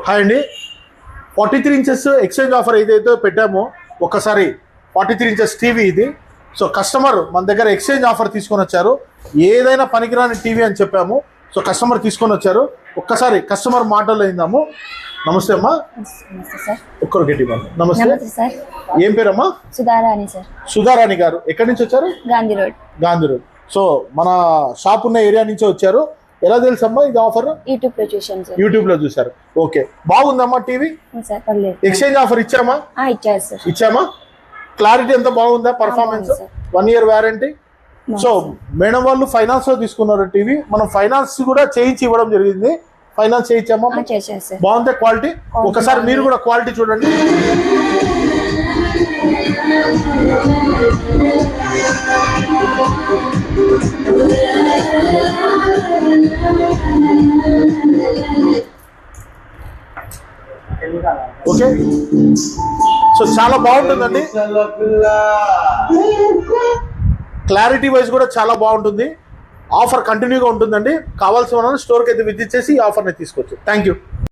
Hi అండి. 43 inches exchange offer ఏదైతే పెట్టామో ఒక్కసారి 43 ఇంచెస్ టీవీ ఇది. సో కస్టమర్ మన దగ్గర ఎక్స్చేంజ్ ఆఫర్ తీసుకొని వచ్చారు. ఏదైనా పనికిరాని టీవీ అని చెప్పాము. సో కస్టమర్ తీసుకొని వచ్చారు. ఒక్కసారి కస్టమర్ మాటలు అయిందాము. నమస్తే అమ్మా. ఒక్కరు గట్టి నమస్తే సార్. ఏం పేరమ్మా? సుధారాణి సార్. సుధారాణి గారు ఎక్కడి నుంచి వచ్చారు? Gandhi road. Gandhi road. So మన షాప్ ఉన్న ఏరియా నుంచే వచ్చారు. ఎలా తెలుసమ్మా ఇది ఆఫర్? యూట్యూబ్ లో చూసారు. ఓకే, బాగుందమ్మా టీవీ. ఎక్స్చేంజ్ ఆఫర్ ఇచ్చామా? ఇచ్చామా? క్లారిటీ ఎంత బాగుందా? Performance 1 year warranty. So madam వాళ్ళు ఫైనాన్స్ లో తీసుకున్నారు టీవీ. మనం ఫైనాన్స్ కూడా చేయించి ఇవ్వడం జరిగింది. ఫైనాన్స్ చేయించామా? బాగుంది క్వాలిటీ. ఒకసారి మీరు కూడా క్వాలిటీ చూడండి. ఓకే, సో చాలా బాగుంటుందండి. క్లారిటీ వైజ్ కూడా చాలా బాగుంటుంది. ఆఫర్ కంటిన్యూగా ఉంటుందండి. కావాల్సిన స్టోర్కి అయితే విజిట్ చేసి ఈ ఆఫర్ని తీసుకోవచ్చు. Thank you.